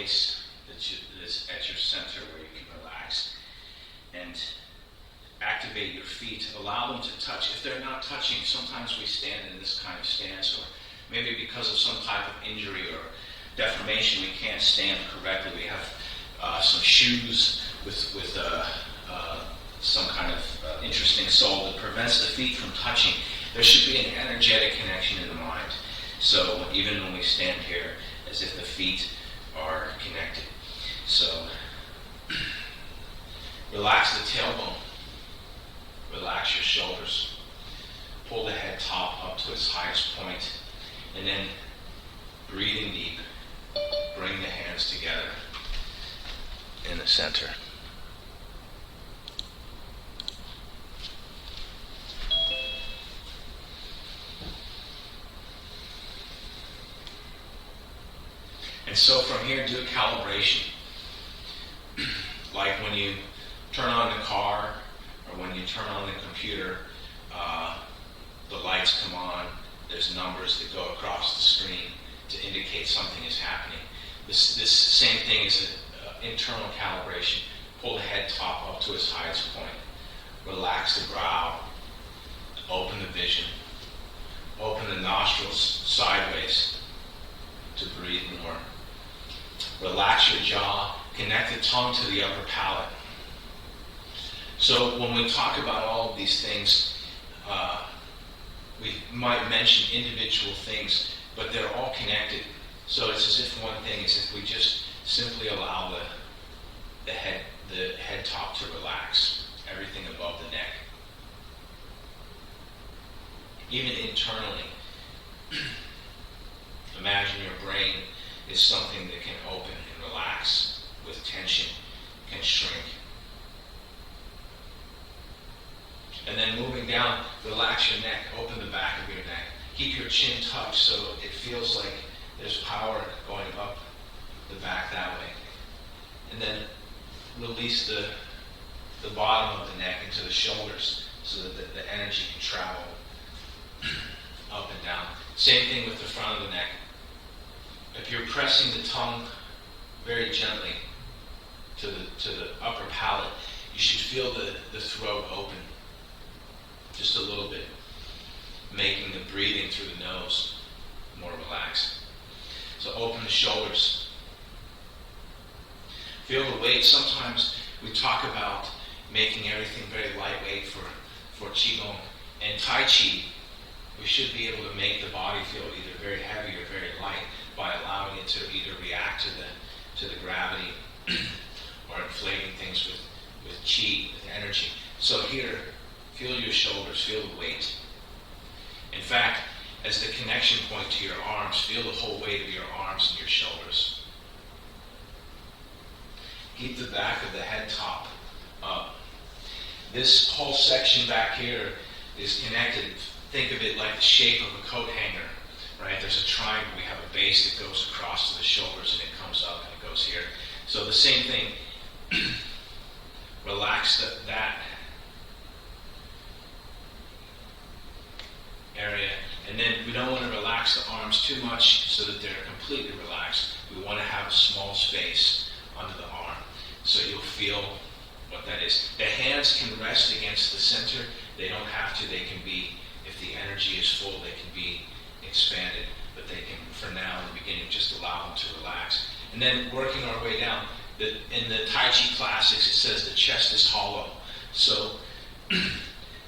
place that is at your center where you can relax. And activate your feet. Allow them to touch. If they're not touching, sometimes we stand in this kind of stance, or maybe because of some type of injury or deformation we can't stand correctly. We have some shoes with some kind of interesting sole that prevents the feet from touching. There should be an energetic connection in the mind. So even when we stand here, as if the feet are connected. So relax the tailbone. Relax your shoulders. Pull the head top up to its highest point. And then, breathing deep, bring the hands together in the center. And so from here, do a calibration. Like when you turn on the car, or when you turn on the computer, the lights come on, there's numbers that go across the screen to indicate something is happening. This same thing is an internal calibration. Pull the head top up to its highest point. Relax the brow. Open the vision. Open the nostrils sideways to breathe more. Relax your jaw. Connect the tongue to the upper palate. So when we talk about all of these things, we might mention individual things, but they're all connected. So it's as if one thing is if we just simply allow the head top to relax, everything above the neck. Even internally, imagine your brain is something that can open and relax with tension, can shrink. And then moving down, relax your neck, open the back of your neck. Keep your chin tucked so it feels like there's power going up the back that way. And then release the bottom of the neck into the shoulders so that the energy can travel up and down. Same thing with the front of the neck. If you're pressing the tongue very gently to the upper palate, you should feel the throat open just a little bit, making the breathing through the nose more relaxed. So open the shoulders. Feel the weight. Sometimes we talk about making everything very lightweight for Qigong. And Tai Chi, we should be able to make the body feel either very heavy or very light by allowing it to either react to the gravity or inflating things with Qi, with energy. So here, feel your shoulders, feel the weight. In fact, as the connection point to your arms, feel the whole weight of your arms and your shoulders. Keep the back of the head top up. This whole section back here is connected. Think of it like the shape of a coat hanger, right? There's a triangle. We have a base that goes across to the shoulders and it comes up and it goes here. So the same thing. Relax that area, and then we don't want to relax the arms too much so that they're completely relaxed. We want to have a small space under the arm, so you'll feel what that is. The hands can rest against the center. They don't have to. They can be, if the energy is full, they can be expanded, but they can, for now, in the beginning, just allow them to relax. And then working our way down, in the Tai Chi classics, it says the chest is hollow. So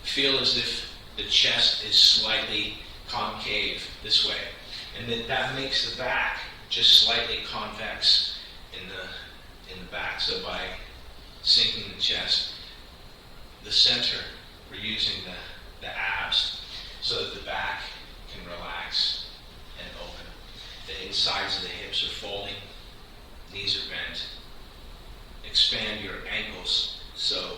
feel as if the chest is slightly concave this way. And that makes the back just slightly convex in the back. So by sinking the chest, the center, we're using the abs so that the back can relax and open. The insides of the hips are folding, knees are bent. Expand your ankles so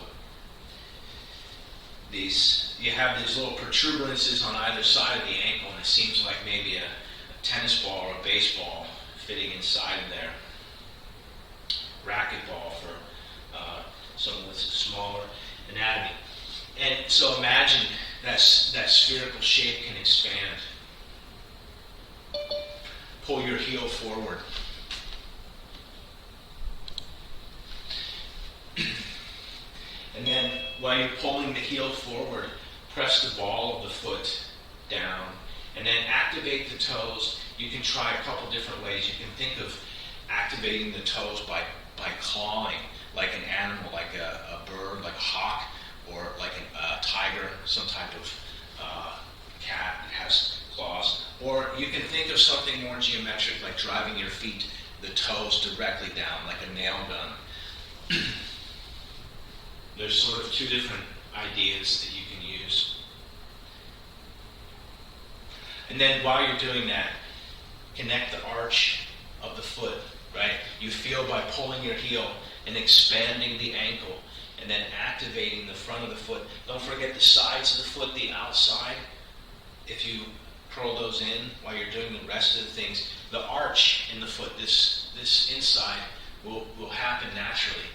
you have these little protuberances on either side of the ankle, and it seems like maybe a tennis ball or a baseball fitting inside of there. Racquetball for someone with a smaller anatomy. And so imagine that spherical shape can expand. Pull your heel forward. while you're pulling the heel forward, press the ball of the foot down, and then activate the toes. You can try a couple different ways. You can think of activating the toes by clawing, like an animal, like a bird, like a hawk, or like a tiger, some type of cat that has claws. Or you can think of something more geometric, like driving your feet, the toes directly down, like a nail gun. There's sort of two different ideas that you can use. And then while you're doing that, connect the arch of the foot, right? You feel by pulling your heel and expanding the ankle and then activating the front of the foot. Don't forget the sides of the foot, the outside. If you curl those in while you're doing the rest of the things, the arch in the foot, this inside, will happen naturally.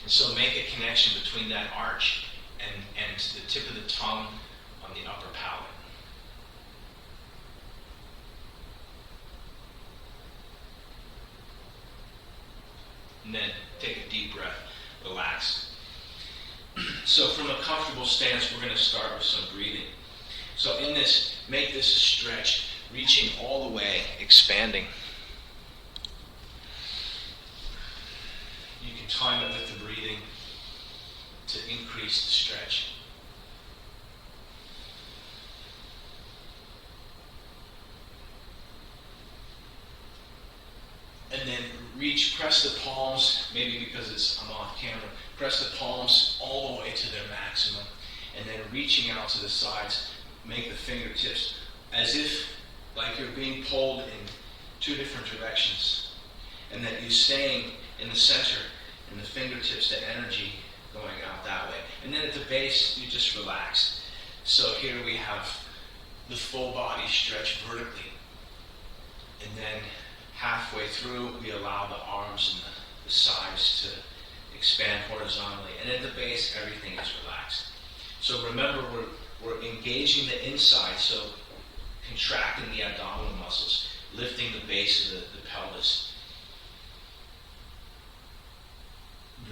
And so make a connection between that arch and the tip of the tongue on the upper palate. And then take a deep breath, relax. So from a comfortable stance, we're going to start with some breathing. So in this, make this a stretch, reaching all the way, expanding. You can time it with the breathing to increase the stretch. And then press the palms, maybe because I'm off camera, press the palms all the way to their maximum. And then reaching out to the sides, make the fingertips as if like you're being pulled in two different directions. And that you're staying in the center and the fingertips, the energy going out that way. And then at the base, you just relax. So here we have the full body stretch vertically. And then halfway through, we allow the arms and the sides to expand horizontally. And at the base, everything is relaxed. So remember, we're engaging the inside, so contracting the abdominal muscles, lifting the base of the pelvis.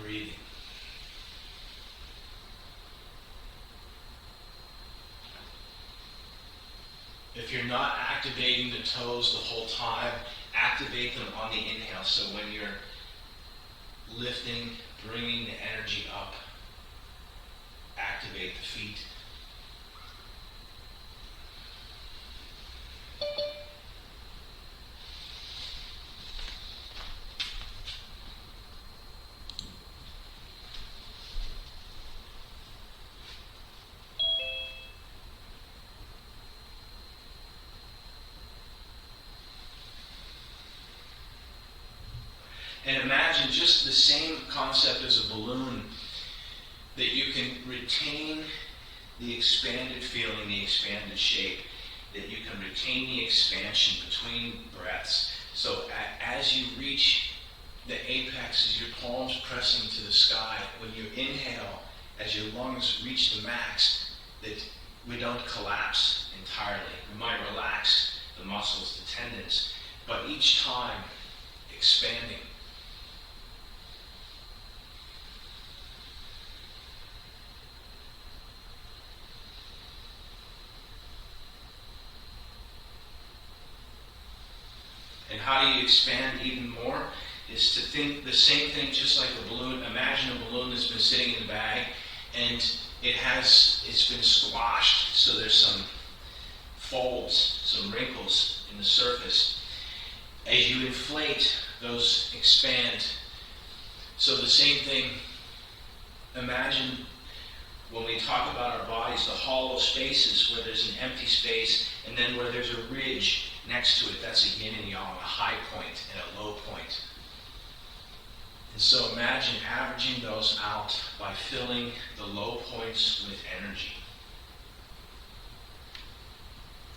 Breathing. If you're not activating the toes the whole time, activate them on the inhale. So when you're lifting, bringing the energy up, activate the feet. And imagine just the same concept as a balloon, that you can retain the expanded feeling, the expanded shape, that you can retain the expansion between breaths. So as you reach the apex, as your palms pressing to the sky, when you inhale, as your lungs reach the max, that we don't collapse entirely. We might relax the muscles, the tendons, but each time expanding. And how do you expand even more? Is to think the same thing just like a balloon. Imagine a balloon that's been sitting in the bag and it's been squashed, so there's some folds, some wrinkles in the surface. As you inflate, those expand. So the same thing, imagine when we talk about our bodies, the hollow spaces where there's an empty space and then where there's a ridge next to it. That's a yin and yang, a high point and a low point. And so imagine averaging those out by filling the low points with energy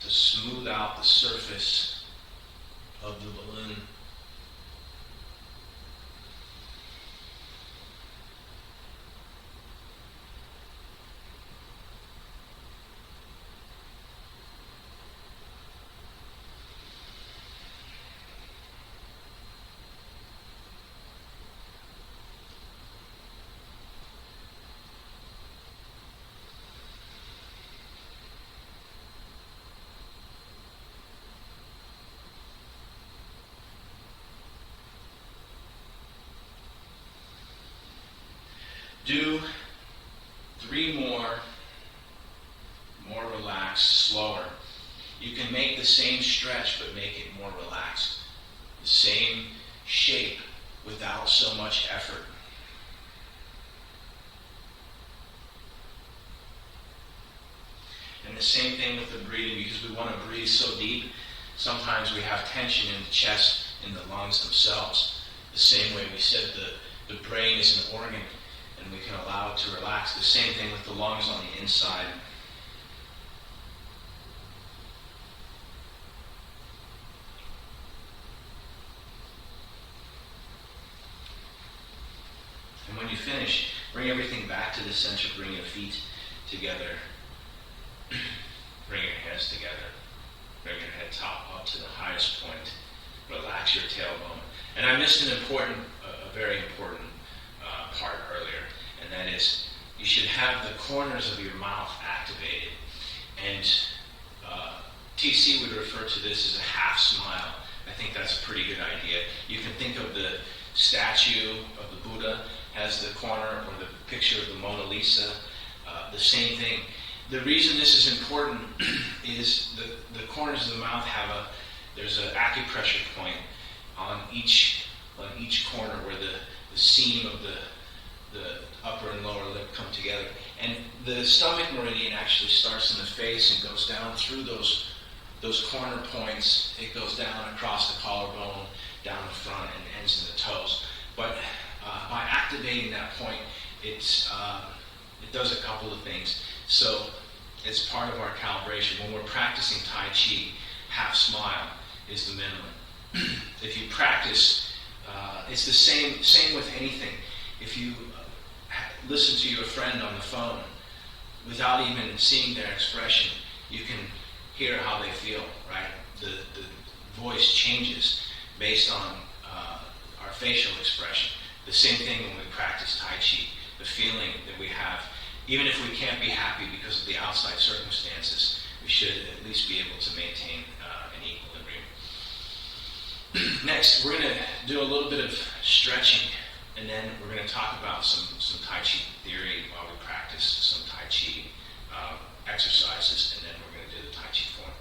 to smooth out the surface of the balloon. Do 3 more relaxed, slower. You can make the same stretch, but make it more relaxed. The same shape without so much effort. And the same thing with the breathing, because we want to breathe so deep. Sometimes we have tension in the chest, in the lungs themselves. The same way we said the brain is an organ, and we can allow it to relax. The same thing with the lungs on the inside. And when you finish, bring everything back to the center. Bring your feet together. Bring your hands together. Bring your head top up to the highest point. Relax your tailbone. And I missed a very important part earlier, and that is you should have the corners of your mouth activated. And TC would refer to this as a half smile. I think that's a pretty good idea. You can think of the statue of the Buddha as the corner, or the picture of the Mona Lisa, the same thing. The reason this is important is the corners of the mouth there's an acupressure point on each corner where the seam of the upper and lower lip come together. And the stomach meridian actually starts in the face and goes down through those corner points. It goes down across the collarbone, down the front, and ends in the toes. But by activating that point, it does a couple of things. So it's part of our calibration. When we're practicing Tai Chi, half smile is the minimum. If you practice, it's the same with anything. If you listen to your friend on the phone without even seeing their expression, you can hear how they feel, right? The voice changes based on our facial expression. The same thing when we practice Tai Chi. The feeling that we have, even if we can't be happy because of the outside circumstances, we should at least be able to maintain an equilibrium. Next, we're going to do a little bit of stretching, and then we're going to talk about some Tai Chi theory while we practice some Tai Chi exercises, and then we're going to do the Tai Chi form.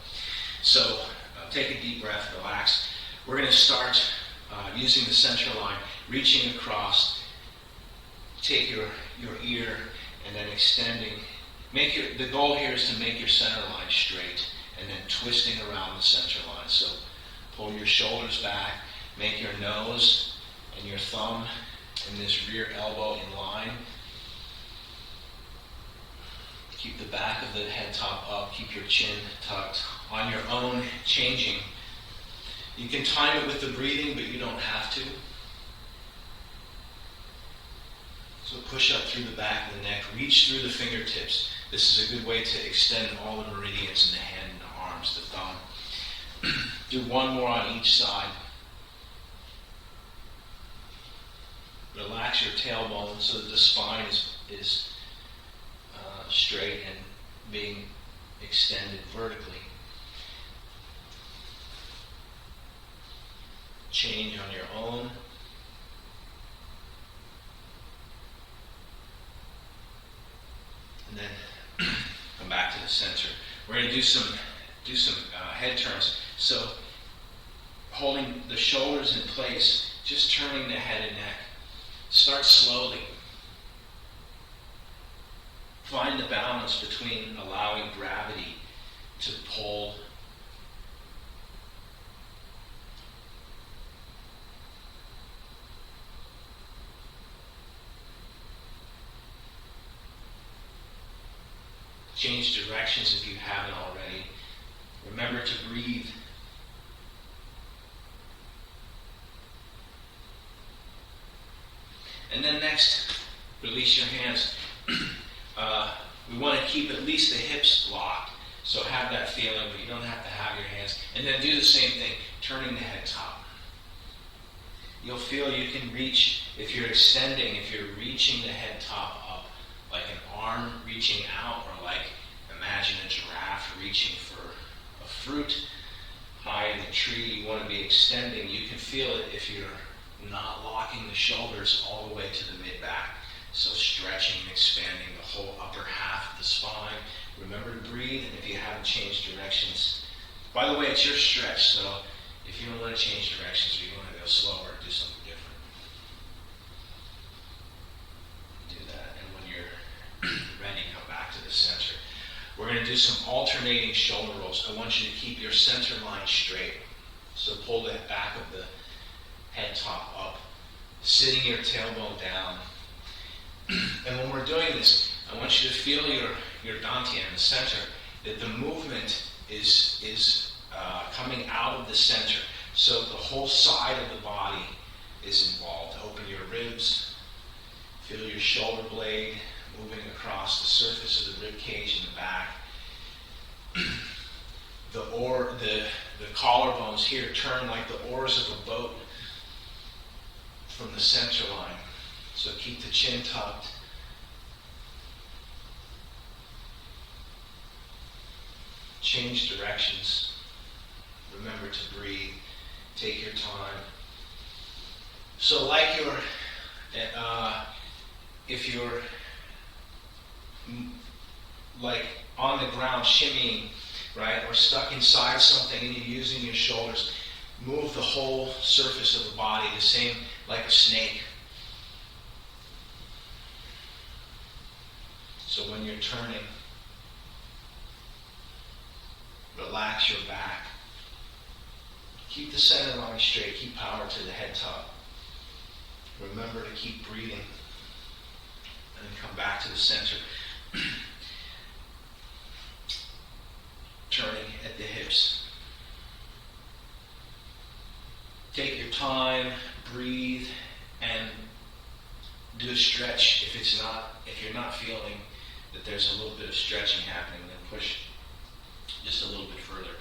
So take a deep breath, relax. We're going to start using the center line, reaching across. Take your ear and then extending. The goal here is to make your center line straight, and then twisting around the center line. So pull your shoulders back, make your nose and your thumb and this rear elbow in line. Keep the back of the head top up, keep your chin tucked. On your own, changing. You can time it with the breathing, but you don't have to. So push up through the back of the neck, reach through the fingertips. This is a good way to extend all the meridians in the hand and the arms, the thumb. Do one more on each side. Relax your tailbone so that the spine is straight and being extended vertically. Change on your own. And then come back to the center. We're going to do some head turns. So holding the shoulders in place, just turning the head and neck. Start slowly. Find the balance between allowing gravity to pull change directions if you haven't already. Remember to breathe. And then next, release your hands. We want to keep at least the hips locked. So have that feeling, but you don't have to have your hands. And then do the same thing, turning the head top. You'll feel you can reach, if you're extending, if you're reaching the head top up, like an arm reaching out, or like imagine a giraffe reaching for a fruit high in the tree. You want to be extending. You can feel it if you're not locking the shoulders all the way to the mid-back. So stretching and expanding the whole upper half of the spine. Remember to breathe, and if you haven't changed directions, by the way, it's your stretch, so if you don't want to change directions or you want to go slower, do something different. Do that, and when you're ready, come back to the center. We're going to do some alternating shoulder rolls. I want you to keep your center line straight. So pull the back of the head top up, sitting your tailbone down. And when we're doing this, I want you to feel your dantian, the center, that the movement is coming out of the center. So the whole side of the body is involved. Open your ribs, feel your shoulder blade moving across the surface of the rib cage in the back. The collarbones here turn like the oars of a boat from the center line. So keep the chin tucked. Change directions. Remember to breathe. Take your time. So like if you're like on the ground shimmying, right, or stuck inside something and you're using your shoulders, move the whole surface of the body the same like a snake. So when you're turning, relax your back. Keep the center line straight. Keep power to the head top. Remember to keep breathing. And then come back to the center. Turning at the hips. Take your time, breathe, and do a stretch. If you're not feeling that there's a little bit of stretching happening, then push just a little bit further.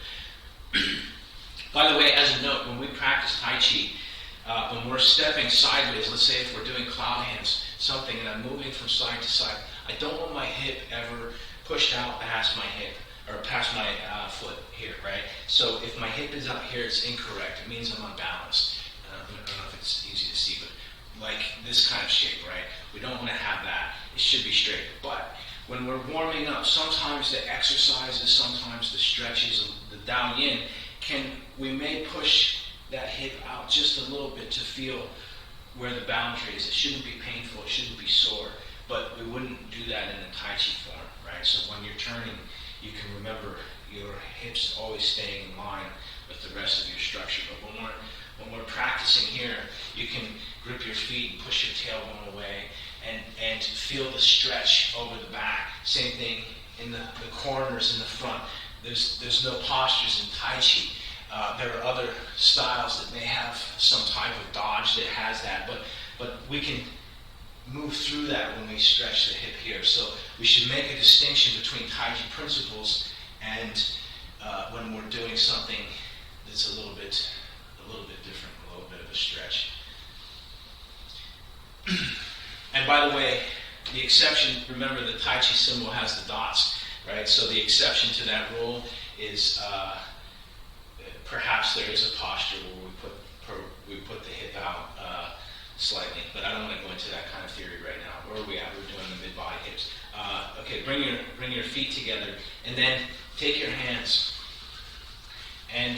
By the way, as a note, when we practice Tai Chi, when we're stepping sideways, let's say if we're doing cloud hands, something, and I'm moving from side to side, I don't want my hip ever pushed out past my hip, or past my foot here, right? So if my hip is out here, it's incorrect. It means I'm unbalanced. I don't know if it's easy to see, but like this kind of shape, right? We don't want to have that. It should be straight. But when we're warming up, sometimes the exercises, sometimes the stretches, the down yin, we may push that hip out just a little bit to feel where the boundary is. It shouldn't be painful, it shouldn't be sore, but we wouldn't do that in the Tai Chi form, right? So when you're turning, you can remember your hips always staying in line with the rest of your structure. But when we're practicing here, you can grip your feet and push your tailbone away and feel the stretch over the back. Same thing in the corners in the front. There's no postures in Tai Chi. There are other styles that may have some type of dodge that has that, but we can move through that when we stretch the hip here. So we should make a distinction between Tai Chi principles and when we're doing something that's a little bit different, a little bit of a stretch. And by the way, the exception, remember the Tai Chi symbol has the dots, right? So the exception to that rule is perhaps there is a posture where we put the hip out slightly, but I don't want to go into that kind of theory right now. Where are we at? We're doing the mid-body hips. Okay, bring your feet together, and then take your hands and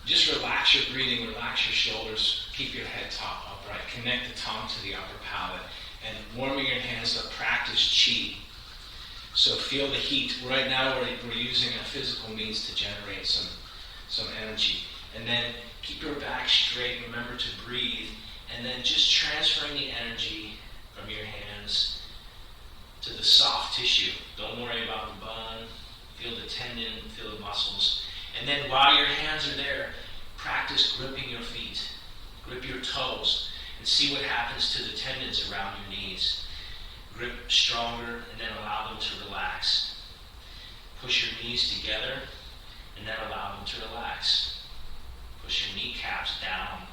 just relax your breathing, relax your shoulders, keep your head top upright, connect the tongue to the upper palate, and warming your hands up, practice chi. So feel the heat. Right now we're using a physical means to generate some energy. And then keep your back straight, remember to breathe, and then just transferring the energy from your hands to the soft tissue. Don't worry about the bone. Feel the tendon, feel the muscles. And then while your hands are there, practice gripping your feet. Grip your toes and see what happens to the tendons around your knees. Grip stronger and then allow them to relax. Push your knees together and then allow them to relax. Push your kneecaps down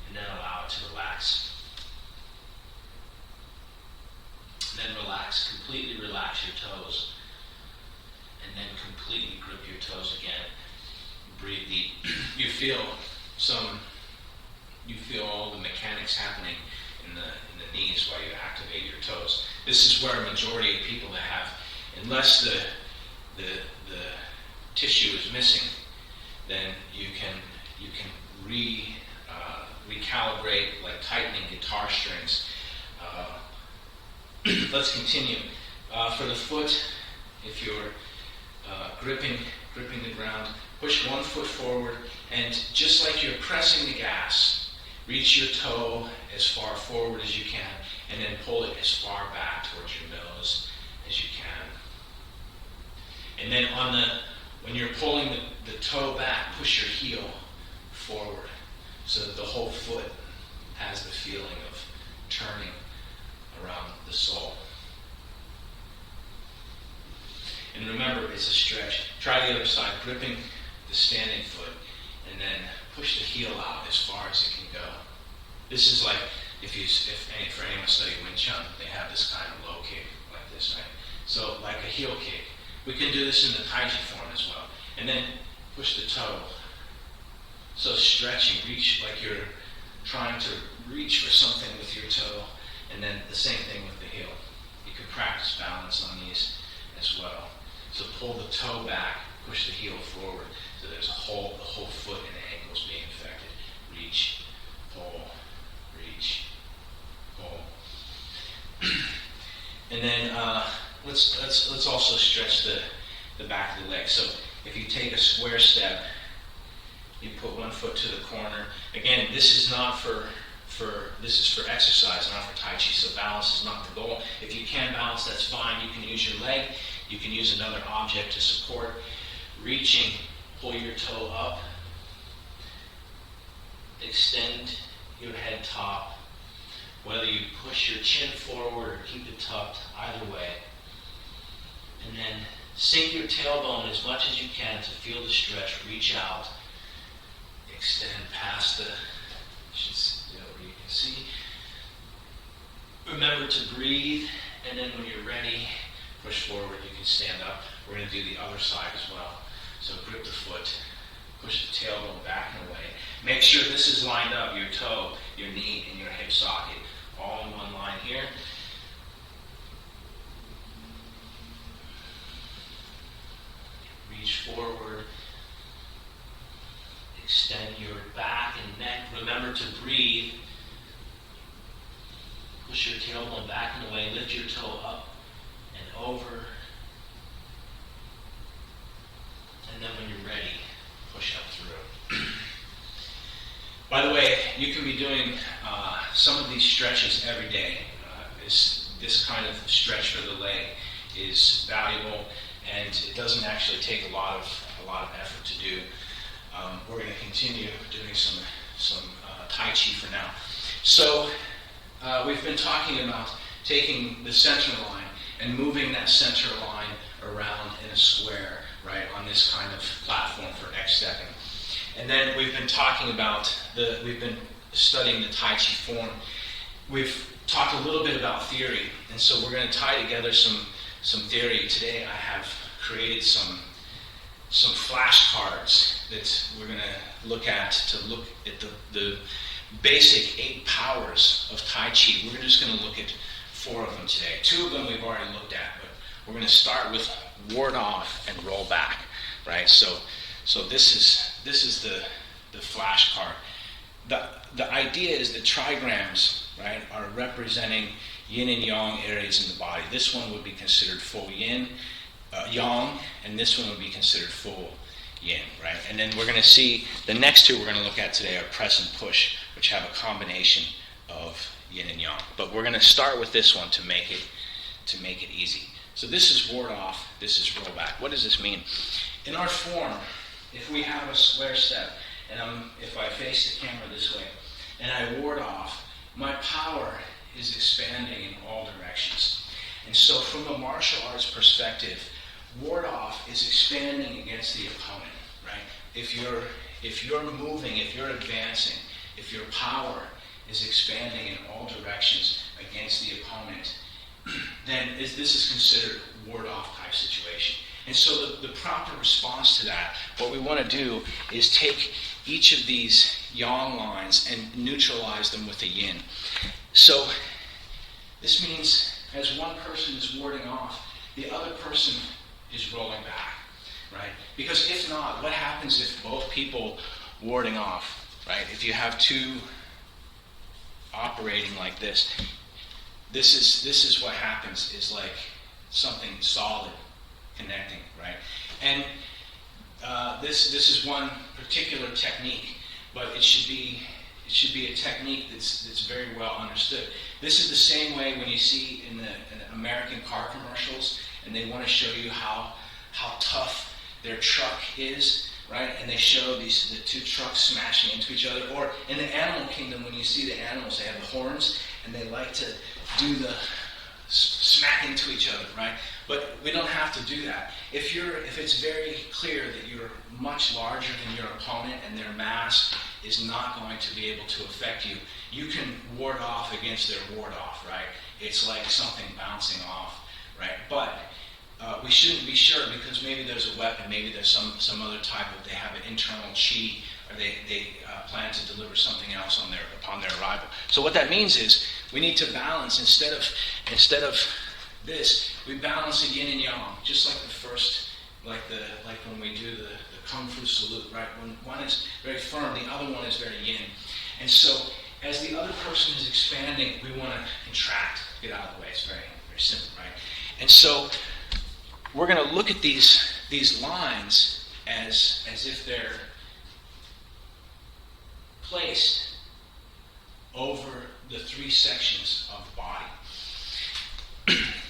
and then allow it to relax. And then relax, completely relax your toes. And then completely grip your toes again. Breathe deep. You feel all the mechanics happening in the knees while you activate your toes. This is where a majority of people that have, unless the tissue is missing, then you can recalibrate, like tightening guitar strings. Let's continue. For the foot, if you're gripping the ground, push one foot forward, and just like you're pressing the gas, reach your toe as far forward as you can, and then pull it as far back towards your nose as you can. And then when you're pulling the toe back, push your heel forward so that the whole foot has the feeling of turning around the sole. And remember, it's a stretch. Try the other side, gripping the standing foot, and then push the heel out as far as it can go. This is like, for anyone studying Wing Chun, they have this kind of low kick like this, right? So like a heel kick. We can do this in the Tai Chi form as well. And then push the toe. So stretching, reach like you're trying to reach for something with your toe, and then the same thing with the heel. You can practice balance on these as well. So pull the toe back, push the heel forward, so there's the whole foot and the ankles being affected. Reach, pull, reach, pull. And then let's also stretch the back of the leg. So if you take a square step, you put one foot to the corner. Again, this is not this is for exercise, not for Tai Chi, so balance is not the goal. If you can balance, that's fine. You can use your leg. You can use another object to support. Reaching, pull your toe up. Extend your head top. Whether you push your chin forward or keep it tucked, either way. And then sink your tailbone as much as you can to feel the stretch. Reach out. Extend past where you can see. Remember to breathe, and then when you're ready, push forward. You can stand up. We're going to do the other side as well. So grip the foot, push the tailbone back and away. Make sure this is lined up, your toe, your knee, and your hip socket, all in one line here. Reach forward. Extend your back and neck. Remember to breathe. Push your tailbone back and away. Lift your toe up and over. And then when you're ready, push up through. By the way, you can be doing some of these stretches every day. This kind of stretch for the leg is valuable, and it doesn't actually take a lot of effort to do. We're going to continue doing some Tai Chi for now. So we've been talking about taking the center line and moving that center line around in a square, right, on this kind of platform for X-stepping. And then we've been talking about we've been studying the Tai Chi form. We've talked a little bit about theory, and so we're going to tie together some theory. Today I have created some flashcards that we're going to look at the basic 8 powers of Tai Chi. We're just going to look at 4 of them today. 2 of them we've already looked at, but we're going to start with ward off and roll back, right? So this is the flashcard. The idea is that trigrams, right, are representing yin and yang areas in the body. This one would be considered full yin, yang, and this one would be considered full yin, right? And then we're going to see the next 2 we're going to look at today are press and push, which have a combination of yin and yang. But we're going to start with this one to make it easy. So this is ward off, this is roll back. What does this mean? In our form, if we have a square step, and if I face the camera this way, and I ward off, my power is expanding in all directions. And so from a martial arts perspective, ward off is expanding against the opponent, right? If you're moving, if you're advancing, if your power is expanding in all directions against the opponent, then this is considered ward off type situation. And so the proper response to that, what we want to do is take each of these yang lines and neutralize them with a yin. So this means as one person is warding off, the other person is rolling back, right? Because if not, what happens if both people warding off, right? If you have two operating like this is what happens, is like something solid connecting, right? And this is one particular technique, but it should be a technique that's very well understood. This is the same way when you see in the American car commercials, and they want to show you how tough their truck is, right? And they show the two trucks smashing into each other. Or in the animal kingdom, when you see the animals, they have the horns, and they like to do the smack into each other, right? But we don't have to do that. If it's very clear that you're much larger than your opponent and their mass is not going to be able to affect you, you can ward off against their ward off, right? It's like something bouncing off, right? But we shouldn't be sure, because maybe there's a weapon, maybe there's some other type of, they have an internal chi, or they plan to deliver something else upon their arrival. So what that means is we need to balance. Instead of this, we balance a yin and yang, just like the first, like when we do the kung fu salute, right? When one is very firm, the other one is very yin. And so as the other person is expanding, we want to contract, get out of the way. It's very, very simple, right? And so we're going to look at these lines as if they're placed over the three sections of the body.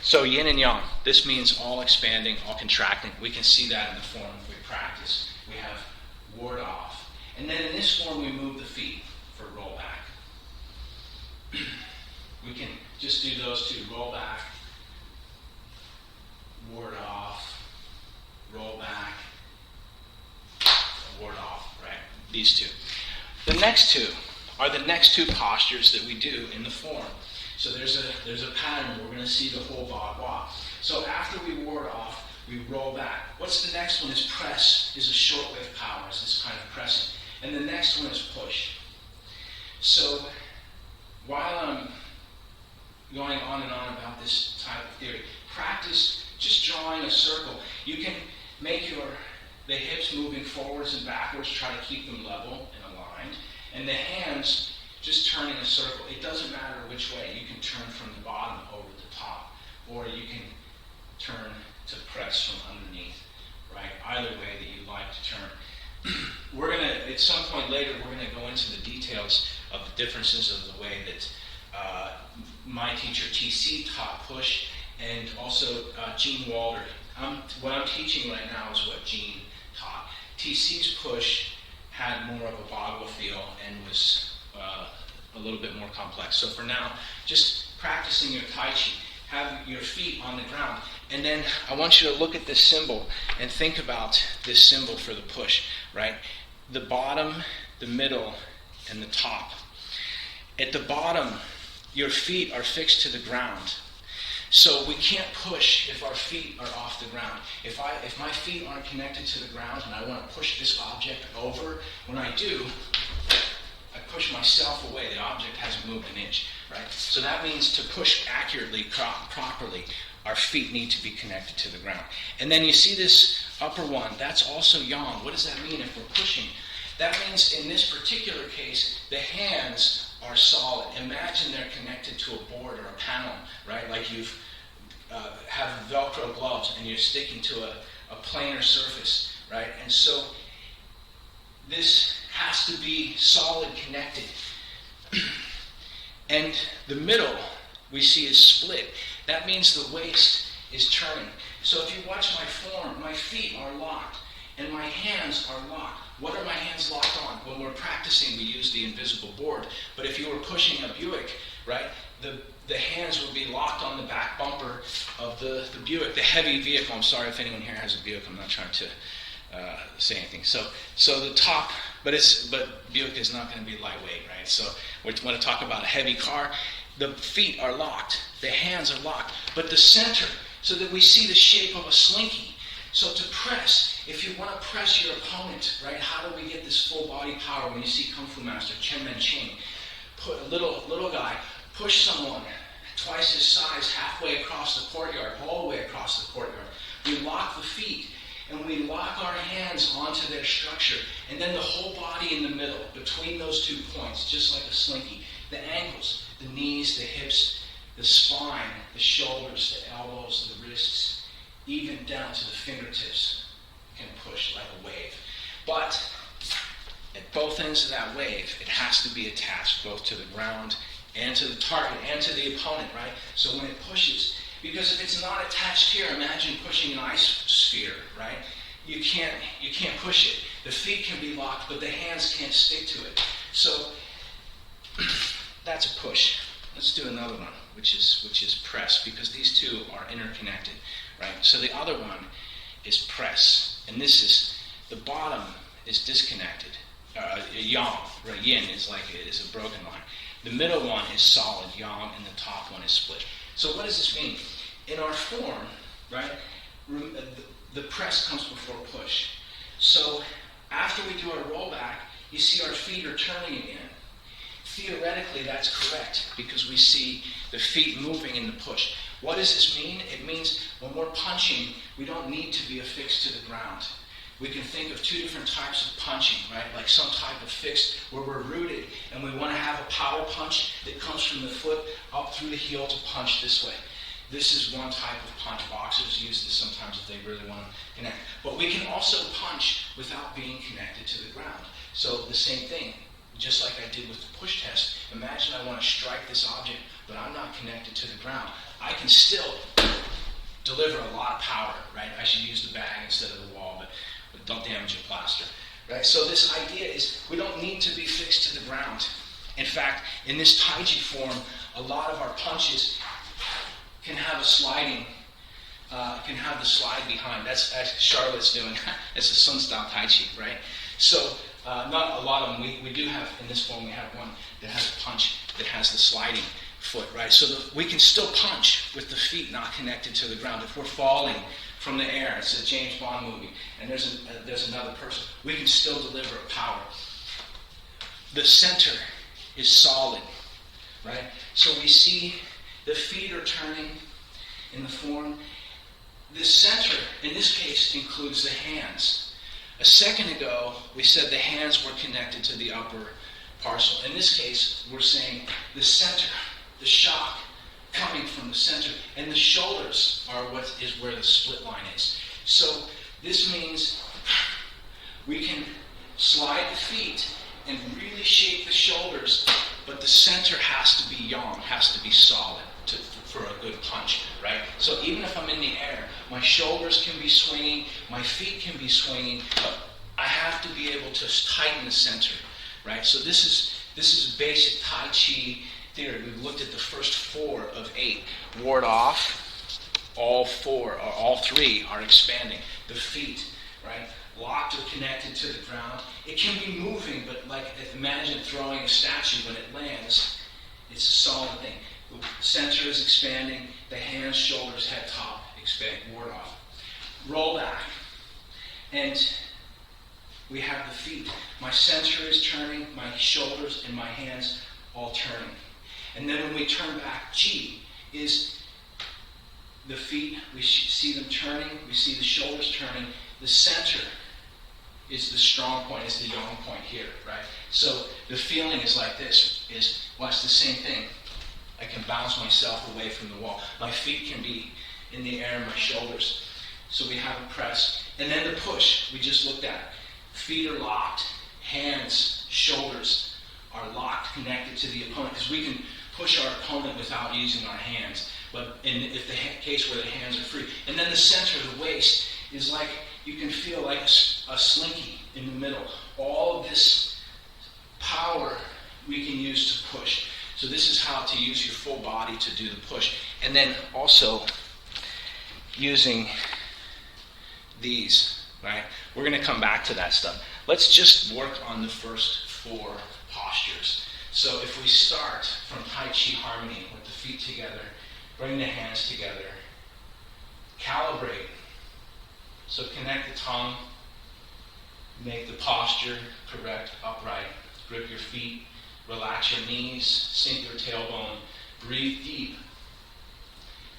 So yin and yang, this means all expanding, all contracting. We can see that in the form we practice. We have ward off. And then in this form we move the feet for roll back. We can just do those two, roll back, ward off, roll back, ward off, right? These two. The next two are the next two postures that we do in the form. So there's a pattern. We're going to see the whole bagua. So after we ward off, we roll back. What's the next one? Is press, is a short wave power, is this kind of pressing. And the next one is push. So while I'm going on and on about this type of theory, practice just drawing a circle. You can make the hips moving forwards and backwards, try to keep them level and aligned. And the hands just turning a circle. It doesn't matter which way. You can turn from the bottom over the top, or you can turn to press from underneath, right? Either way that you like to turn. At some point later, we're going to go into the details of the differences of the way that my teacher TC taught push, and also Gene Walder. What I'm teaching right now is what Gene taught. TC's push had more of a bagua feel and was a little bit more complex. So for now, just practicing your Tai Chi, have your feet on the ground, and then I want you to look at this symbol and think about this symbol for the push, right? The bottom, the middle, and the top. At the bottom, your feet are fixed to the ground. So we can't push if our feet are off the ground. If my feet aren't connected to the ground and I want to push this object over, when I do, I push myself away. The object hasn't moved an inch, right? So that means to push accurately, properly, our feet need to be connected to the ground. And then you see this upper one, that's also yang. What does that mean if we're pushing? That means in this particular case, the hands are solid. Imagine they're connected to a board or a panel, right? Like you've have Velcro gloves and you're sticking to a planar surface, right? And so this has to be solid connected. And the middle we see is split. That means the waist is turning. So if you watch my form, my feet are locked and my hands are locked. What are my hands locked on? When we're practicing, we use the invisible board. But if you were pushing a Buick, right, the hands would be locked on the back bumper of the Buick, the heavy vehicle. I'm sorry if anyone here has a Buick. I'm not trying to say anything. So the top, but Buick is not going to be lightweight, right? So we want to talk about a heavy car. The feet are locked. The hands are locked. But the center, so that we see the shape of a slinky. So to press, if you want to press your opponent, right, how do we get this full body power when you see Kung Fu Master Chen Men Ching? Put a little guy push someone twice his size halfway across the courtyard, all the way across the courtyard. We lock the feet and we lock our hands onto their structure, and then the whole body in the middle, between those 2 points, just like a slinky. The ankles, the knees, the hips, the spine, the shoulders, the elbows, the wrists, even down to the fingertips can push like a wave. But at both ends of that wave, it has to be attached both to the ground and to the target and to the opponent, right? So when it pushes, because if it's not attached here, imagine pushing an ice sphere, right? You can't push it. The feet can be locked, but the hands can't stick to it. So that's a push. Let's do another one, which is press, because these two are interconnected, right? So the other one is press, and this is, the bottom is disconnected. Yang, right? Yin is a broken line. The middle one is solid, yang, and the top one is split. So what does this mean? In our form, right, the press comes before push. So after we do our rollback, you see our feet are turning again. Theoretically, that's correct, because we see the feet moving in the push. What does this mean? It means when we're punching, we don't need to be affixed to the ground. We can think of 2 different types of punching, right? Like some type of fixed where we're rooted and we want to have a power punch that comes from the foot up through the heel to punch this way. This is one type of punch. Boxers use this sometimes if they really want to connect. But we can also punch without being connected to the ground. So the same thing, just like I did with the push test. Imagine I want to strike this object, but I'm not connected to the ground. I can still deliver a lot of power, right? I should use the bag instead of the wall, but don't damage your plaster, right? So this idea is we don't need to be fixed to the ground. In fact, in this Tai Chi form, a lot of our punches can have a sliding, can have the slide behind. That's Charlotte's doing. It's a Sun style Tai Chi, right? So not a lot of them. We do have, in this form, we have one that has a punch that has the sliding foot, right? So we can still punch with the feet not connected to the ground. If we're falling from the air, it's a James Bond movie, and there's another person, we can still deliver a power. The center is solid, right? So we see the feet are turning in the form. The center, in this case, includes the hands. A second ago, we said the hands were connected to the upper parcel. In this case, we're saying the center, the shock coming from the center, and the shoulders are what is where the split line is. So this means we can slide the feet and really shape the shoulders, but the center has to be yang, has to be solid for a good punch, right? So even if I'm in the air, my shoulders can be swinging, my feet can be swinging, but I have to be able to tighten the center, right? So this is basic Tai Chi theory. We've looked at the first 4 of 8. Ward off, all 3 are expanding. The feet, right? Locked or connected to the ground. It can be moving, but like imagine throwing a statue. When it lands, it's a solid thing. The center is expanding, the hands, shoulders, head, top expand, ward off. Roll back. And we have the feet. My center is turning, my shoulders and my hands all turning. And then when we turn back, Ji is the feet, we see them turning, we see the shoulders turning. The center is the strong point, is the yang point here, right? So the feeling is like this, well, it's the same thing. I can bounce myself away from the wall. My feet can be in the air, my shoulders. So we have a press. And then the push, we just looked at. Feet are locked, hands, shoulders are locked, connected to the opponent, because we can push our opponent without using our hands. But if the case where the hands are free. And then the center, the waist, is like, you can feel like a slinky in the middle. All of this power we can use to push. So this is how to use your full body to do the push. And then also using these, right? We're going to come back to that stuff. Let's just work on the first 4 postures. So if we start from Tai Chi Harmony with the feet together, bring the hands together, calibrate. So connect the tongue, make the posture correct, upright, grip your feet, relax your knees, sink your tailbone, Breathe deep.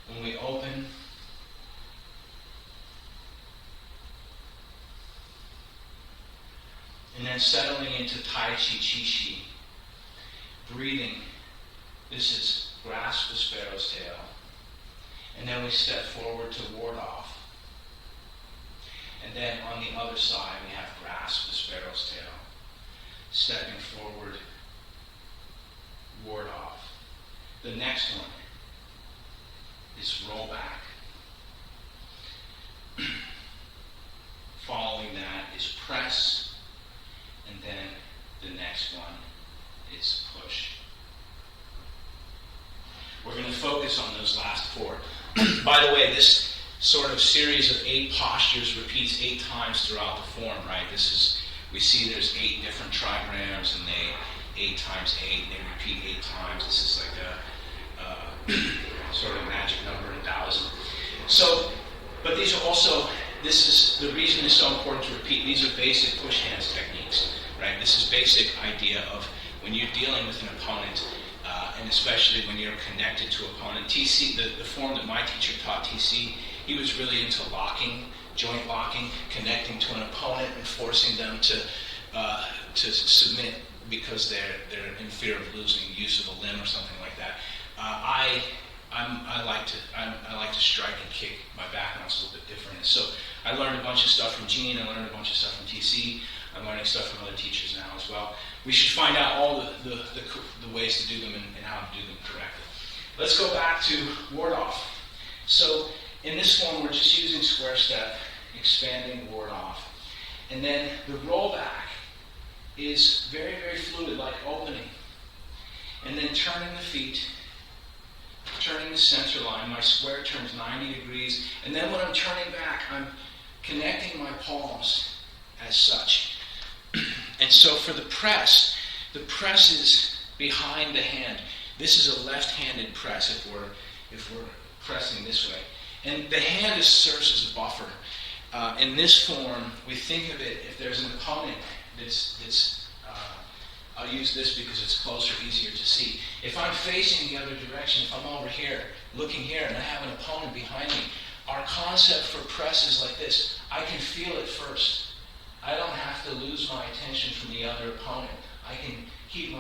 When we open, and then settling into Tai Chi Chi Chi. Breathing. This is grasp the sparrow's tail. And then we step forward to ward off. And then on the other side we have grasp the sparrow's tail. Stepping forward, ward off. The next one is roll back. Following that is press, and then the next one is push. We're going to focus on those last four. By the way, this sort of series of 8 postures repeats 8 times throughout the form, right? We see there's 8 different trigrams, and they 8 times 8, they repeat 8 times. This is like a sort of magic number in Taoism. So, but these are also, this is the reason it's so important to repeat. These are basic push hands techniques, right? This is basic idea of when you're dealing with an opponent, and especially when you're connected to opponent. TC, the form that my teacher taught, TC, he was really into locking, joint locking, connecting to an opponent and forcing them to submit because they're in fear of losing use of a limb or something like that. I like to strike and kick. My background's a little bit different. And so I learned a bunch of stuff from Gene. I learned a bunch of stuff from TC. I'm learning stuff from other teachers now as well. We should find out all the ways to do them and how to do them correctly. Let's go back to ward off. So in this form, we're just using square step, expanding ward off. And then the roll back is very, very fluid, like opening. And then turning the feet, turning the center line. My square turns 90 degrees. And then when I'm turning back, I'm connecting my palms as such. And so for the press is behind the hand. This is a left-handed press if we're pressing this way. And the hand serves as a buffer. In this form, we think of it, if there's an opponent that's I'll use this because it's closer, easier to see. If I'm facing the other direction, if I'm over here, looking here, and I have an opponent behind me, our concept for press is like this. I can feel it first. I don't have to lose my attention from the other opponent. I can keep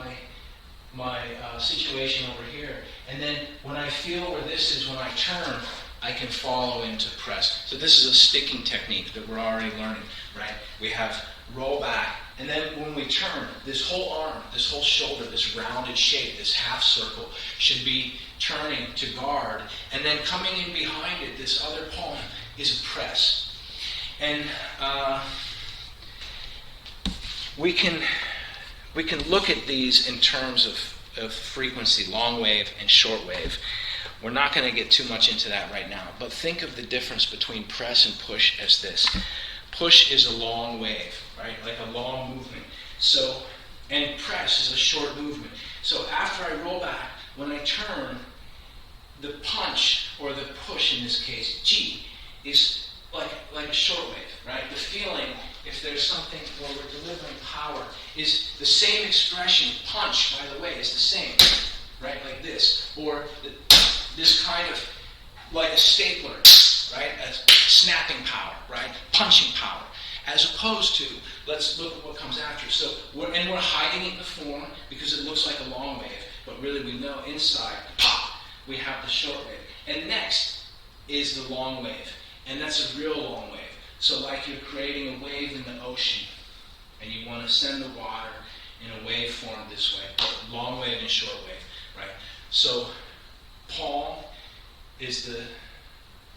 my situation over here. And then when I feel where this is, when I turn, I can follow into press. So this is a sticking technique that we're already learning, right? We have roll back, and then when we turn, this whole arm, this whole shoulder, this rounded shape, this half circle, should be turning to guard, and then coming in behind it, this other palm is a press. And we can look at these in terms of frequency, long wave and short wave. We're not going to get too much into that right now, but think of the difference between press and push as this. Push is a long wave, right? Like a long movement. So, and press is a short movement. So after I roll back, when I turn, the punch, or the push in this case, G, is like a short wave, right? The feeling, if there's something where we're delivering power, is the same expression. Punch, by the way, is the same, right? Like this. Or this kind of, like a stapler, right? A snapping power, right? Punching power. As opposed to, let's look at what comes after. So, we're hiding it in the form because it looks like a long wave, but really we know inside, pop, we have the short wave. And next is the long wave. And that's a real long wave. So like you're creating a wave in the ocean, and you want to send the water in a wave form this way. Long wave and short wave, right? So palm is the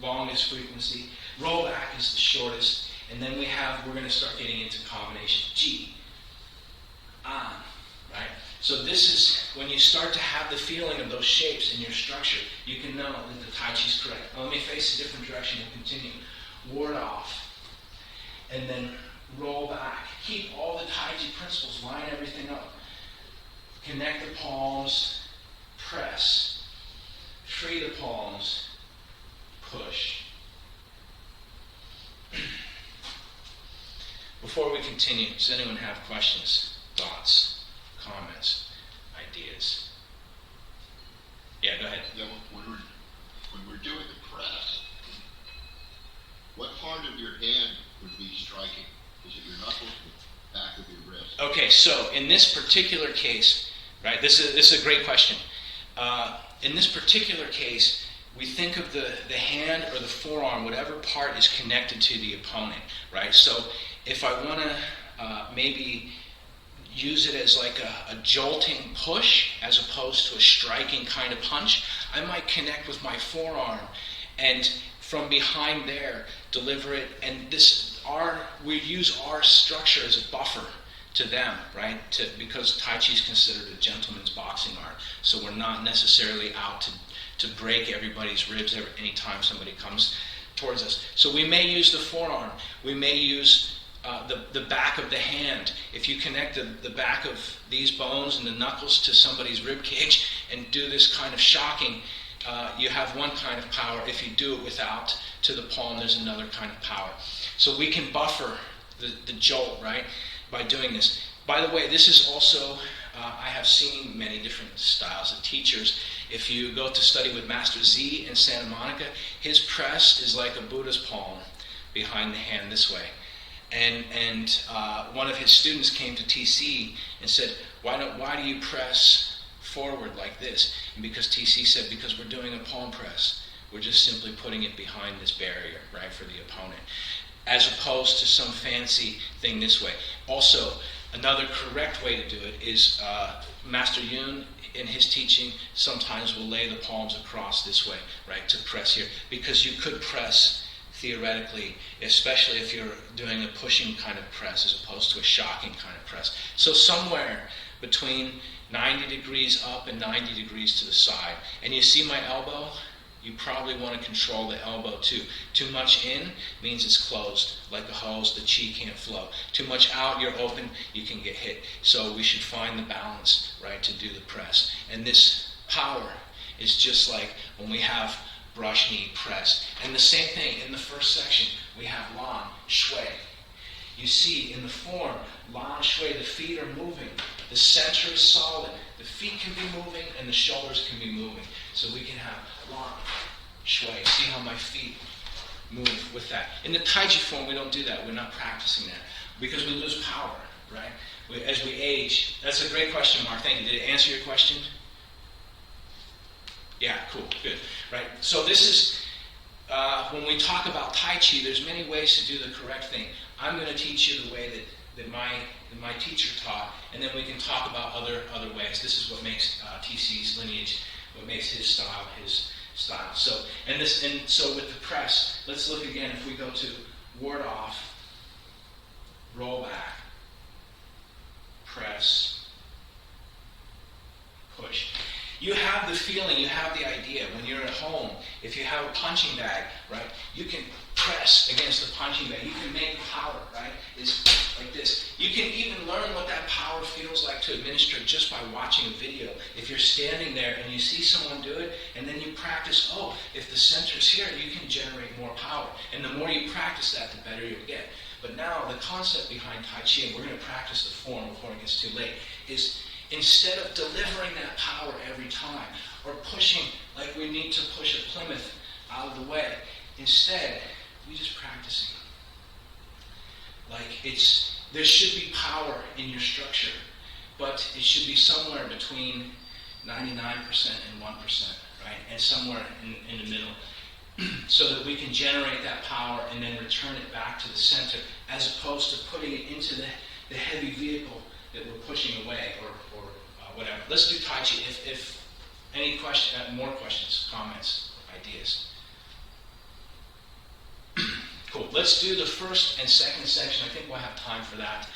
longest frequency. Roll back is the shortest. And then we're going to start getting into combination G, An, right? So this is, when you start to have the feeling of those shapes in your structure, you can know that the Tai Chi is correct. Now let me face a different direction and continue. Ward off. And then roll back. Keep all the Tai Chi principles, line everything up. Connect the palms, press. Free the palms, push. Before we continue, does anyone have questions, thoughts, comments, ideas? Yeah, go ahead. Yeah, when we're doing the press, what part of your hand would be striking? Is it your knuckles, the back of your wrist? Okay, so in this particular case, right, this is a great question. In this particular case, we think of the hand or the forearm, whatever part is connected to the opponent, right? So if I want to maybe use it as like a jolting push as opposed to a striking kind of punch, I might connect with my forearm and from behind there deliver it. And we use our structure as a buffer to them, right? Because Tai Chi is considered a gentleman's boxing art, so we're not necessarily out to break everybody's ribs anytime somebody comes towards us. So we may use the forearm, we may use the back of the hand. If you connect the back of these bones and the knuckles to somebody's rib cage and do this kind of shocking, you have one kind of power. If you do it without to the palm, there's another kind of power. So we can buffer the jolt, right, by doing this. By the way, this is also, I have seen many different styles of teachers. If you go to study with Master Z in Santa Monica, his press is like a Buddha's palm behind the hand this way. And one of his students came to TC and said, why do you press forward like this? And because TC said, because we're doing a palm press. We're just simply putting it behind this barrier, right, for the opponent, as opposed to some fancy thing this way. Also, another correct way to do it is Master Yun, in his teaching, sometimes will lay the palms across this way, right, to press here, because you could press theoretically, especially if you're doing a pushing kind of press as opposed to a shocking kind of press. So somewhere between 90 degrees up and 90 degrees to the side. And you see my elbow? You probably want to control the elbow too. Too much in means it's closed, like a hose, the chi can't flow. Too much out, you're open, you can get hit. So we should find the balance, right, to do the press. And this power is just like when we have brush knee press. And the same thing in the first section, we have lan, shui. You see in the form, lan, shui, the feet are moving. The center is solid. The feet can be moving and the shoulders can be moving. So we can have lan, shui. See how my feet move with that. In the Tai Chi form, we don't do that. We're not practicing that because we lose power, right? As we age. That's a great question, Mark. Thank you. Did it answer your question? Yeah, cool, good, right? So this is, when we talk about Tai Chi, there's many ways to do the correct thing. I'm going to teach you the way that my teacher taught, and then we can talk about other ways. This is what makes TC's lineage, what makes his style his style. So so with the press, let's look again. If we go to ward off, roll back, press, push. You have the feeling, you have the idea. When you're at home, if you have a punching bag, right, you can press against the punching bag. You can make power, right? It's like this. You can even learn what that power feels like to administer just by watching a video. If you're standing there and you see someone do it, and then you practice, if the center's here, you can generate more power. And the more you practice that, the better you'll get. But now, the concept behind Tai Chi, and we're going to practice the form before it gets too late, is instead of delivering that power every time, or pushing like we need to push a Plymouth out of the way, instead, we just practicing. Like there should be power in your structure, but it should be somewhere between 99% and 1%, right? And somewhere in the middle, so that we can generate that power and then return it back to the center, as opposed to putting it into the heavy vehicle that we're pushing away, or whatever. Let's do Tai Chi. If any question, more questions, comments, ideas. Cool. Let's do the first and second section. I think we'll have time for that.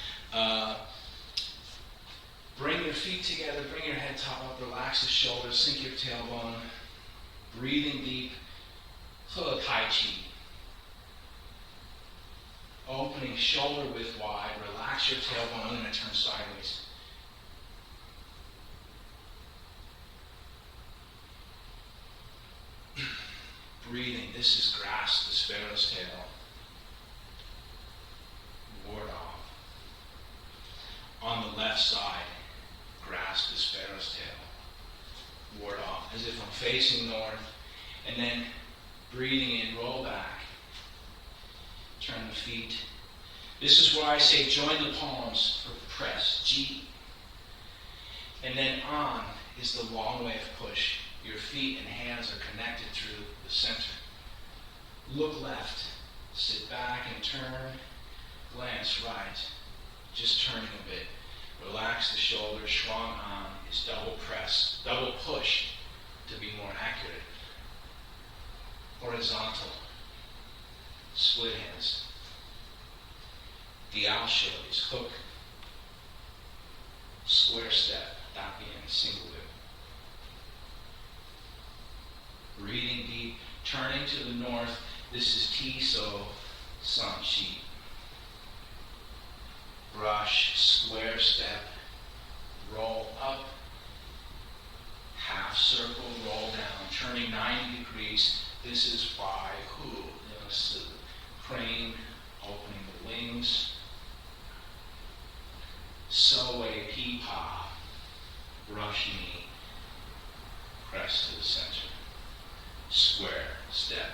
Bring your feet together. Bring your head top up. Relax the shoulders. Sink your tailbone. Breathing deep. Tai Chi. Opening shoulder width wide. Relax your tailbone. I'm going to turn sideways. Breathing. This is grasp the sparrow's tail. Ward off. On the left side, grasp the sparrow's tail. Ward off, as if I'm facing north, and then breathing in, roll back. Turn the feet. This is where I say join the palms for press, G. And then on is the long way of push. Your feet and hands are connected through the center. Look left, sit back and turn, glance right, just turning a bit. Relax the shoulders, shuang on is double press, double push to be more accurate. Horizontal, split hands. Diao shou is hook, square step, da bian, single whip. Breathing deep, turning to the north. This is Ti So San Chi. Brush, square step, roll up, half circle, roll down, turning 90 degrees. This is Bai Hu. Crane, opening the wings. So Wei Pi Pa. Brush knee, press to the center. Square step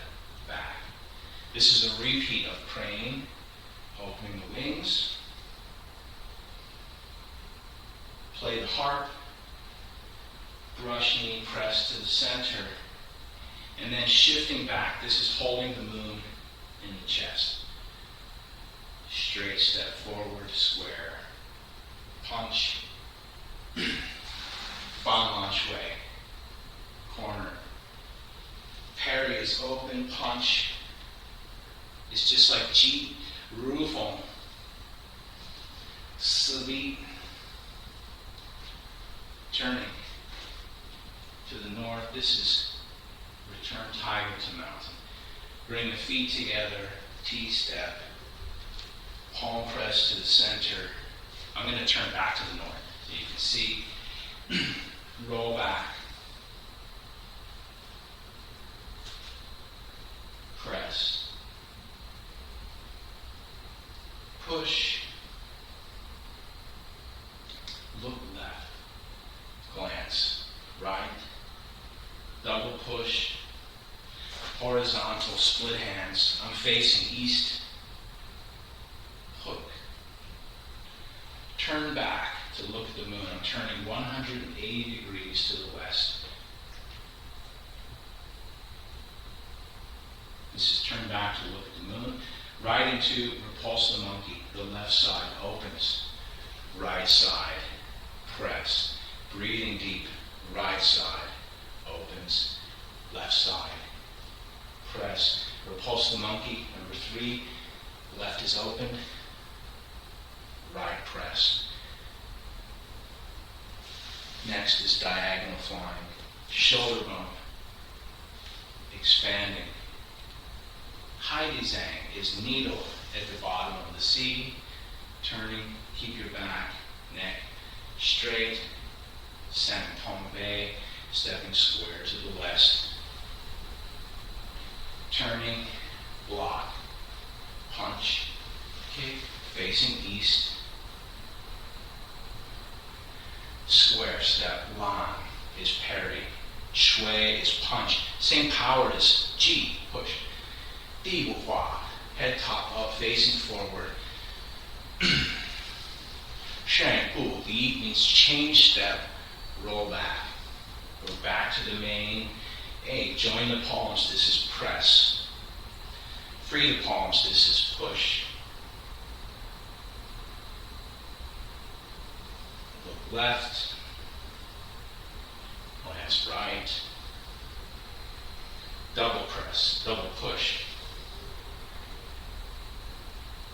back. This is a repeat of crane, opening the wings. Play the harp, brush knee, press to the center, and then shifting back. This is holding the moon in the chest. Straight step forward, square, punch, Fan Shui, corner. Parry is open, punch. It's just like Ji, Rufeng, Si, turning to the north. This is return tiger to mountain. Bring the feet together, T step, palm press to the center. I'm going to turn back to the north so you can see. Roll back. Press. Push. Look left. Glance. Right. Double push. Horizontal split hands. I'm facing east. Hook. Turn back to look at the moon. I'm turning 180 degrees to the west. This is turn back to look at the moon. Right into repulse the monkey. The left side opens. Right side. Press. Breathing deep. Right side opens. Left side. Press. Repulse the monkey. Number 3. Left is open. Right press. Next is diagonal flying. Shoulder bump. Expanding. Heidi Zhang is needle at the bottom of the C. Turning, keep your back, neck straight. San Tombe, stepping square to the west. Turning, block, punch, kick, facing east. Square step, lan is parry. Shui is punch. Same power as Ji, push. Di Wu Hua, head top up, facing forward. Shen Bu Li means change step, roll back. Go back to the main. A, join the palms, this is press. Free the palms, this is push. Look left. Glance right. Double press, double push.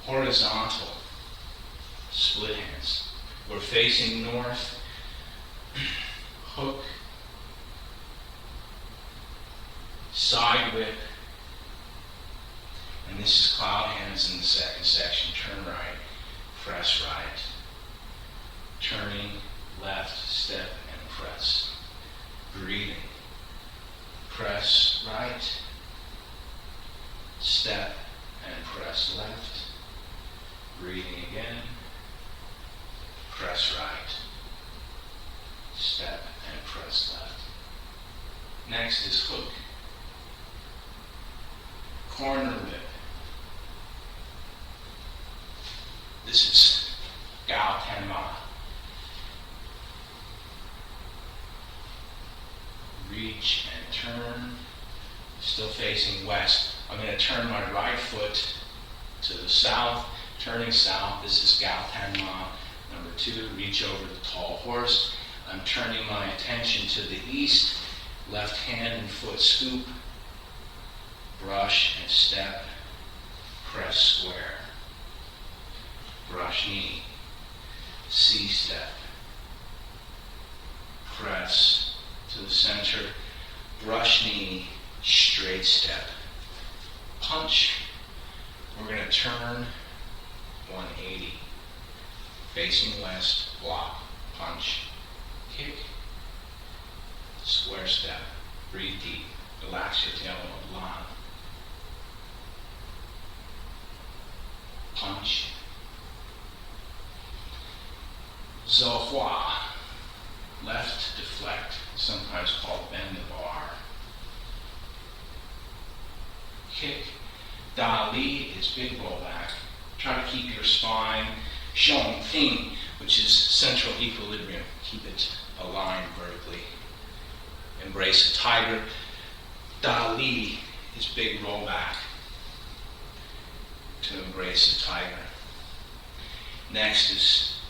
Horizontal, split hands. We're facing north. Hook. Side whip. And this is cloud hands in the second section. Turn right, press right. Turning left, step and press. Breathing. Press right. Step and press left. Breathing again. Press right. Step and press left. Next is hook. Corner whip. This is Gao Tenma. Reach and turn. Still facing west. I'm going to turn my right foot to the south. Turning south, this is Gao Tenma. Number 2, reach over the tall horse. I'm turning my attention to the east. Left hand and foot scoop. Brush and step. Press square. Brush knee. C-step. Press to the center. Brush knee. Straight step. Punch. We're going to turn 180. Facing west. Block. Punch. Kick. Square step. Breathe deep. Relax your tailbone. Line. Punch. Zhou. Left deflect. Sometimes called bend the bar. Kick. Da Li is big rollback. Try to keep your spine. Zhong Ting, which is central equilibrium. Keep it aligned vertically. Embrace a tiger. Da Li is big rollback. To embrace a tiger. Next is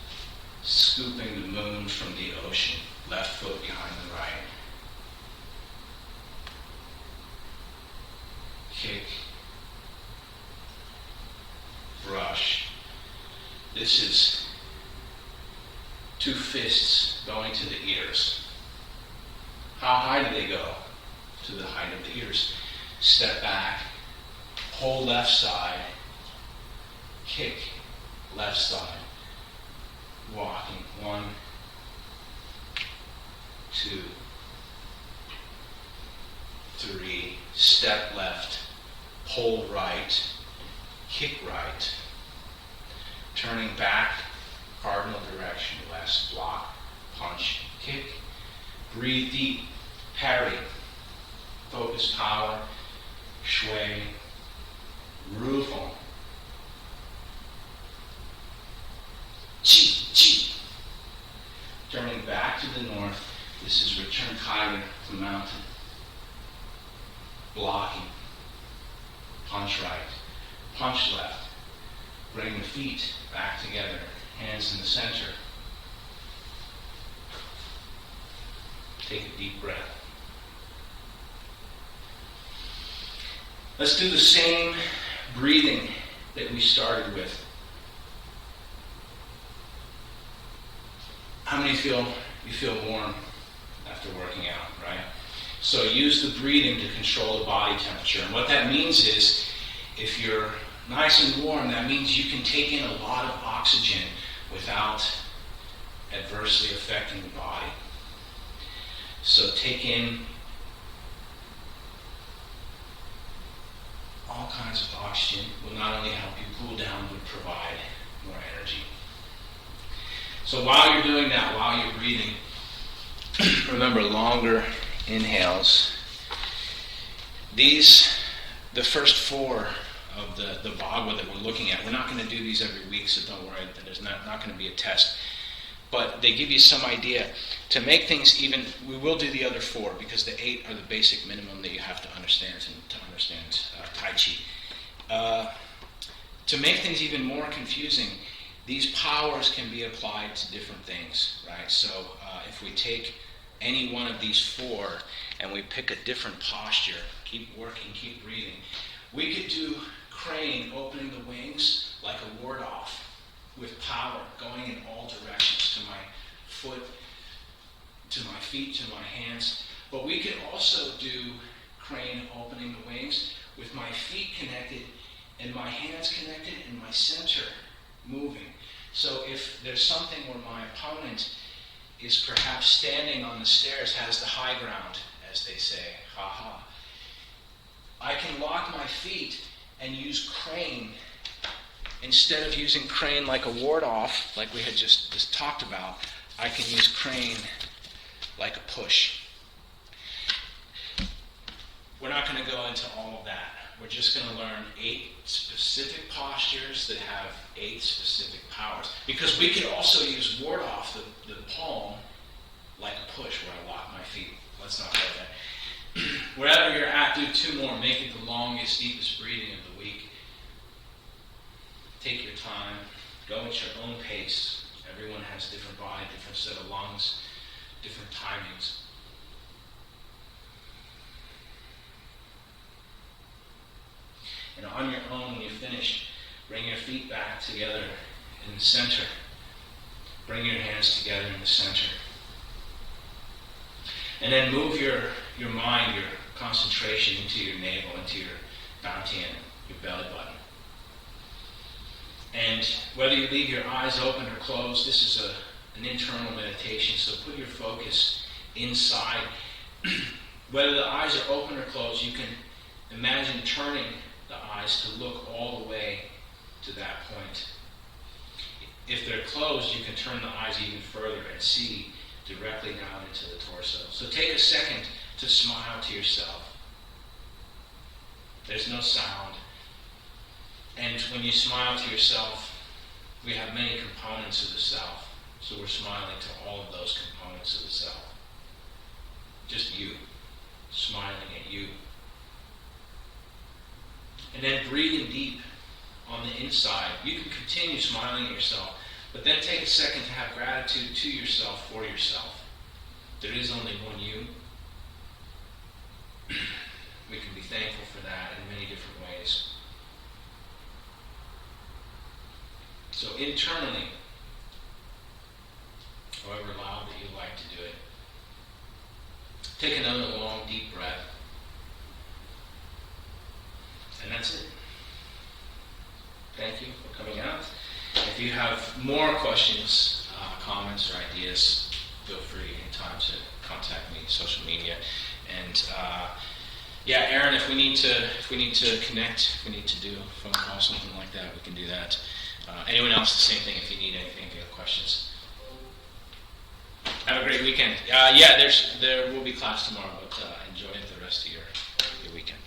scooping the moon from the ocean. Left foot behind the right. Kick. Brush. This is 2 fists going to the ears. How high do they go? To the height of the ears. Step back. Hold left side. Kick left side. Walking. 1, 2, 3. Step left. Pull right. Kick right. Turning back. Cardinal direction. West. Block. Punch. Kick. Breathe deep. Parry. Focus power. Shui. Rufeng. Chi, chi. Turning back to the north, this is return tiger to mountain. Blocking. Punch right. Punch left. Bring the feet back together. Hands in the center. Take a deep breath. Let's do the same breathing that we started with. How many feel warm after working out, right? So use the breathing to control the body temperature. And what that means is, if you're nice and warm, that means you can take in a lot of oxygen without adversely affecting the body. So take in all kinds of oxygen. Will not only help you cool down, but provide more energy. So while you're doing that, while you're breathing, remember longer inhales. The first 4 of the Bhagavad that we're looking at, we're not going to do these every week, so don't worry, there's not going to be a test. But they give you some idea. To make things even, we will do the other 4, because the 8 are the basic minimum that you have to understand to understand Tai Chi. To make things even more confusing, these powers can be applied to different things, right? So if we take any one of these 4 and we pick a different posture, keep working, keep breathing, we could do crane, opening the wings like a ward off with power, going in all directions, to my foot, to my feet, to my hands. But we could also do crane, opening the wings with my feet connected and my hands connected and my center moving. So if there's something where my opponent is perhaps standing on the stairs, has the high ground, as they say, ha-ha, I can lock my feet and use crane. Instead of using crane like a ward-off, like we had just talked about, I can use crane like a push. we're not going to go into all of that. We're just going to learn 8 specific postures that have 8 specific powers. Because we could also use ward off the palm like a push where I lock my feet. Let's not go there. Wherever you're at, do 2 more. Make it the longest, deepest breathing of the week. Take your time. Go at your own pace. Everyone has different body, different set of lungs, different timings. And on your own, when you finish, bring your feet back together in the center. Bring your hands together in the center. And then move your mind, your concentration into your navel, into your dantian, your belly button. And whether you leave your eyes open or closed, this is an internal meditation, so put your focus inside. Whether the eyes are open or closed, you can imagine turning the eyes to look all the way to that point. If they're closed, you can turn the eyes even further and see directly down into the torso. So take a second to smile to yourself. There's no sound. And when you smile to yourself, we have many components of the self. So we're smiling to all of those components of the self. Just you, smiling at you. And then breathing deep on the inside. You can continue smiling at yourself, but then take a second to have gratitude to yourself for yourself. There is only one you. We can be thankful for that in many different ways. So internally, however loud that you like to do it, take another long, deep breath. And that's it. Thank you for coming out. If you have more questions, comments, or ideas, feel free anytime to contact me, social media. And Aaron, if we need to connect, if we need to do a phone call, something like that, we can do that. Anyone else, the same thing. If you need anything, if you have questions. Have a great weekend. There will be class tomorrow, but enjoy the rest of your weekend.